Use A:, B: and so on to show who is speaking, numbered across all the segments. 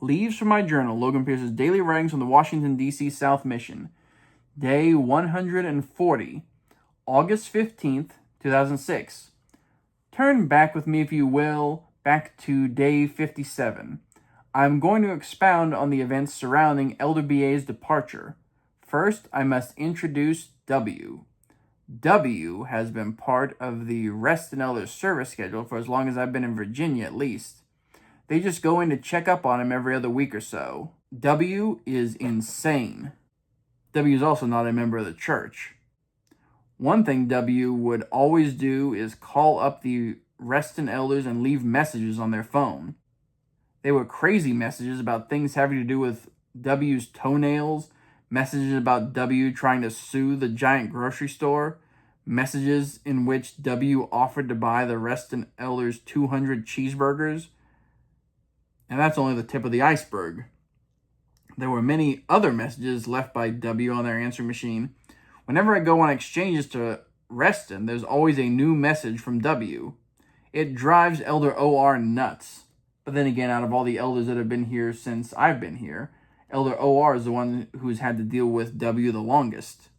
A: Leaves from my journal, Logan Pierce's daily writings from the Washington, D.C. South Mission. Day 140, August 15th, 2006. Turn back with me, if you will, back to day 57. I'm going to expound on the events surrounding Elder BA's departure. First, I must introduce W. W has been part of the Rest and Elders service schedule for as long as I've been in Virginia, at least. They just go in to check up on him every other week or so. W is insane. W is also not a member of the church. One thing W would always do is call up the Rest and Elders and leave messages on their phone. They were crazy messages about things having to do with W's toenails, messages about W trying to sue the giant grocery store, messages in which W offered to buy the Rest and Elders 200 cheeseburgers. And that's only the tip of the iceberg. There were many other messages left by W on their answering machine. Whenever I go on exchanges to Reston, there's always a new message from W. It drives Elder OR nuts. But then again, out of all the elders that have been here since I've been here, Elder OR is the one who's had to deal with W the longest.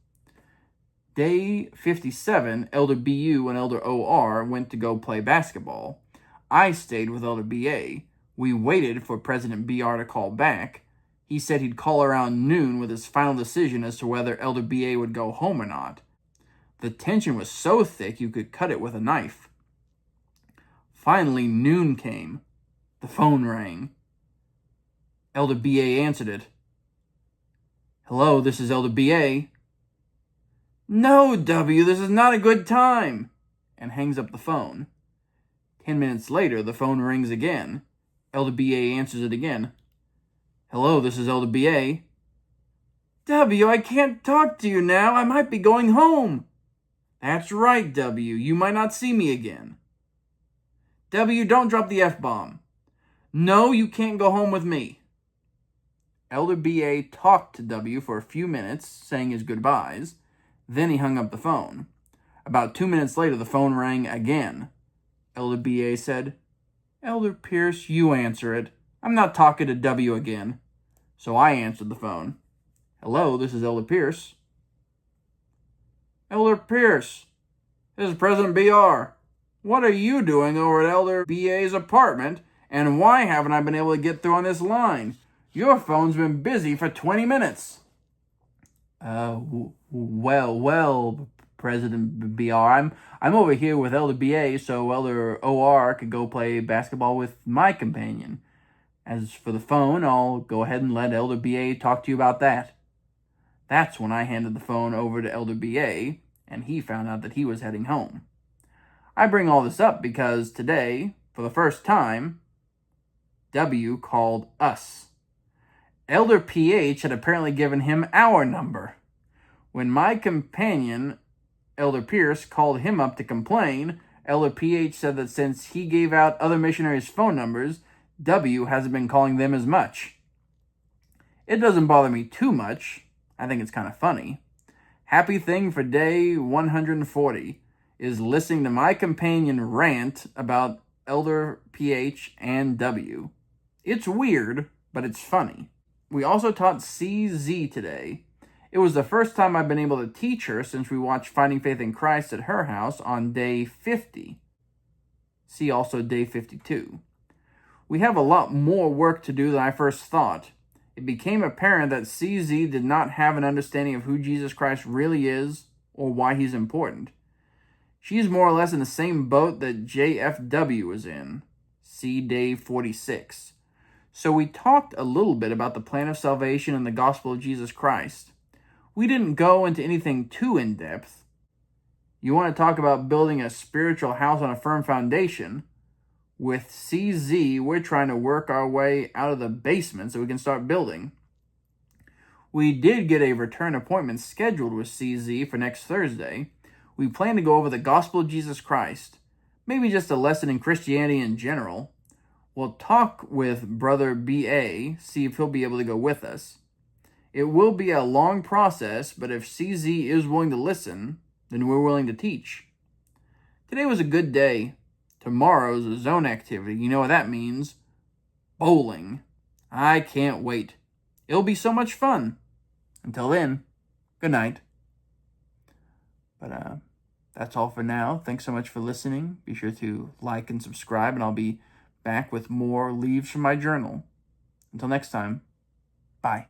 A: Day 57, Elder BU and Elder OR went to go play basketball. I stayed with Elder BA. We waited for President BR to call back. He said he'd call around noon with his final decision as to whether Elder BA would go home or not. The tension was so thick you could cut it with a knife. Finally, noon came. The phone rang. Elder BA answered it. "Hello, this is Elder BA. "No, W, this is not a good time," and hangs up the phone. 10 minutes later, the phone rings again. Elder BA answers it again. "Hello, this is Elder BA. "W, I can't talk to you now. I might be going home." "That's right, W. You might not see me again." "W, don't drop the F-bomb." "No, you can't go home with me." Elder BA talked to W for a few minutes, saying his goodbyes. Then he hung up the phone. About 2 minutes later, the phone rang again. Elder BA said, "Elder Pierce, you answer it. I'm not talking to W again." So I answered the phone. "Hello, this is Elder Pierce." "Elder Pierce, this is President BR. What are you doing over at Elder BA's apartment, and why haven't I been able to get through on this line? Your phone's been busy for 20 minutes. Well, President BR, I'm over here with Elder BA so Elder OR could go play basketball with my companion. As for the phone, I'll go ahead and let Elder BA talk to you about that." That's when I handed the phone over to Elder BA, and he found out that he was heading home. I bring all this up because today, for the first time, W called us. Elder PH had apparently given him our number. When my companion, Elder Pierce, called him up to complain, Elder PH said that since he gave out other missionaries' phone numbers, W hasn't been calling them as much. It doesn't bother me too much. I think it's kind of funny. Happy thing for day 140 is listening to my companion rant about Elder PH and W. It's weird, but it's funny. We also taught CZ today. It was the first time I've been able to teach her since we watched Finding Faith in Christ at her house on day 50. See also day 52. We have a lot more work to do than I first thought. It became apparent that CZ did not have an understanding of who Jesus Christ really is or why he's important. She's more or less in the same boat that JFW was in. See day 46. So we talked a little bit about the plan of salvation and the gospel of Jesus Christ. We didn't go into anything too in-depth. You want to talk about building a spiritual house on a firm foundation? With CZ, we're trying to work our way out of the basement so we can start building. We did get a return appointment scheduled with CZ for next Thursday. We plan to go over the gospel of Jesus Christ, maybe just a lesson in Christianity in general. We'll talk with Brother BA, see if he'll be able to go with us. It will be a long process, but if CZ is willing to listen, then we're willing to teach. Today was a good day. Tomorrow's a zone activity. You know what that means? Bowling. I can't wait. It'll be so much fun. Until then, good night. But that's all for now. Thanks so much for listening. Be sure to like and subscribe, and I'll be back with more leaves from my journal. Until next time, bye.